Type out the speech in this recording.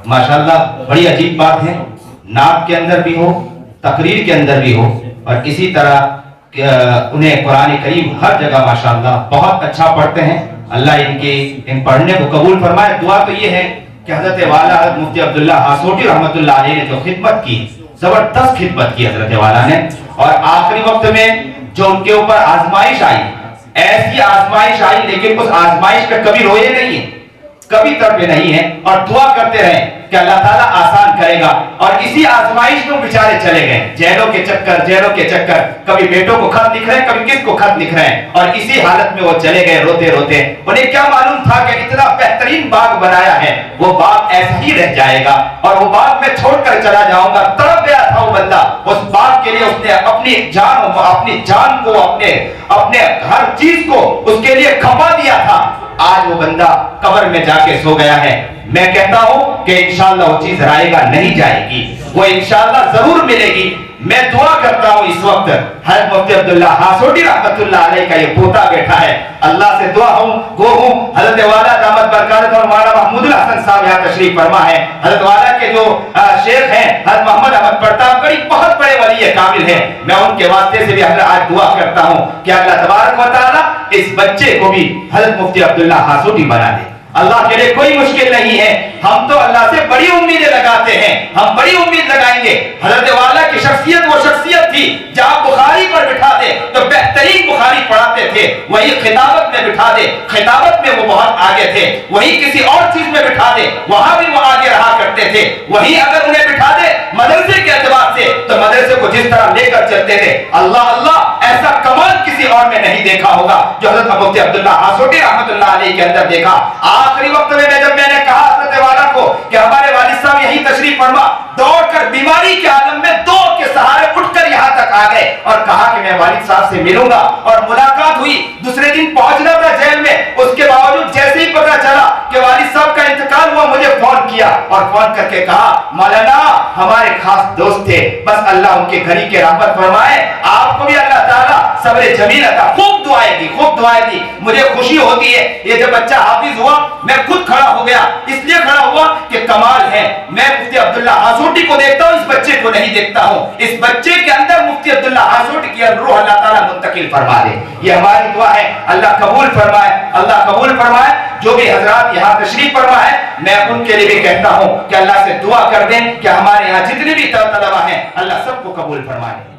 माशाल्लाह बड़ी अजीब बात है, नात के अंदर भी हो, तकरीर के अंदर भी हो, और इसी तरह उन्हें कुरान करीम हर जगह माशाल्लाह बहुत अच्छा पढ़ते हैं। अल्लाह इन पढ़ने को कबूल फरमाए। दुआ तो ये है कि हजरत वाला मुफ्ती अब्दुल्ला हासोटी रहमतुल्लाह अलैह ने जो खिदमत की, जबरदस्त खिदमत की हजरत वाला ने, और आखिरी वक्त में जो उनके ऊपर आजमाइश आई, ऐसी आजमाइश आई, लेकिन उस आजमाइश पे कभी रोए नहीं है, कभी तड़पे नहीं है, और दुआ करते रहे कि अल्लाह ताला आसान करेगा। और इसी आजमाइश में बेचारे चले गए, जेलों के चक्कर, कभी बेटों को खत लिख रहे हैं, कभी किस को खत लिख रहे हैं, और इसी हालत में वो चले गए रोते रोते। उन्हें क्या मालूम था कि इतना बेहतरीन बाग बनाया है, वो बाग ऐसा ही रह जाएगा, और वो बाग मैं छोड़कर चला जाऊंगा। तड़प गया था वो बंदा उस बाग के लिए, उसने अपनी जान को, अपने हर चीज को उसके लिए खपा दिया था। आज वो बंदा कब्र में जाके सो गया है। मैं कहता हूं कि इंशाअल्लाह वो चीज रायगा नहीं जाएगी, वो इंशाअल्लाह जरूर मिलेगी। मैं दुआ करता हूं इस वक्त हज़रत मुफ्ती अब्दुल्ला हासोटी रहमतुल्लाह अलैह का ये पोता बैठा है, अल्लाह से दुआ हूं हजरत वाला दामद बरकत और मौलाना महमूदुल हसन साहब यहाँ तशरीफ फरमा है। हजरत वाला के जो शेख हैं हजरत मोहम्मद अहमद प्रतापगढ़ी, बहुत बड़े वली काबिल हैं। मैं उनके वास्ते से भी आज दुआ करता हूं कि अल्लाह तबारक व तआला इस बच्चे को भी हजरत मुफ्ती अब्दुल्ला हासोटी बना दे। अल्लाह के लिए कोई मुश्किल नहीं है। हम तो अल्लाह से बड़ी उम्मीदें लगाते हैं, हम बड़ी उम्मीद लगाएंगे। हजरत वाला की शख्सियत वो शख्सियत थी, जहां बुखारी पर बिठा दे तो बेहतरीन बुखारी पढ़ाते थे, वही खिताबत में बिठा दे, खिताबत में वो बहुत आगे थे, वही किसी और चीज में बिठा दे, वहां भी वो आगे रहा करते थे। वही अगर उन्हें बिठा दे मदरसे के एतबार से, तो मदरसे को जिस तरह लेकर चलते थे, अल्लाह अल्लाह ऐसा कमाल किसी और में नहीं देखा होगा जो हजरत मुफ्ती अब्दुल्ला हासोटी रहमतुल्लाह अलैह के अंदर देखा। आखिरी वक्त में जब मैंने कहा हजरत वाला को कि हमारे वालिद साहब यही तशरीफ फरमा, दौड़कर बीमारी के आलम में दौड़ के सहारे उठकर यहाँ तक आ गए और कहा कि मैं वालिद साहब से मिलूंगा। और मुलाकात हुई, दूसरे दिन पहुंचना था जेल में, उसके बावजूद जैसे ही पता चला कि वालिद साहब का इंतकाल हुआ, मुझे फोन किया और फोन करके कहा मौलाना हमारे खास दोस्त थे, बस अल्लाह उनके घरी के रहमत फरमाए, आपको भी अल्लाह ताला सब्र जमील अता। खूब दुआएं दी, मुझे खुशी होती है। ये जब बच्चा हाफिज हुआ मैं खुद खड़ा हो गया, इसलिए खड़ा हुआ कि कमाल है, मैं मुफ्ती अब्दुल्ला हासोटी को देखता हूं, इस बच्चे को नहीं देखता हूं। इस बच्चे के अंदर मुफ्ती अब्दुल्ला हासोटी की रूह अल्लाह ताला मुंतकिल फरमा दे। ये हमारी दुआ है, अल्लाह कबूल फरमाए, अल्लाह कबूल फरमाए। जो भी हजरात यहाँ तशरीफ फरमा है, मैं उनके लिए भी कहता हूं कि अल्लाह से दुआ कर दें कि हमारे यहाँ जितने भी तलबा हैं अल्लाह सबको कबूल फरमाए।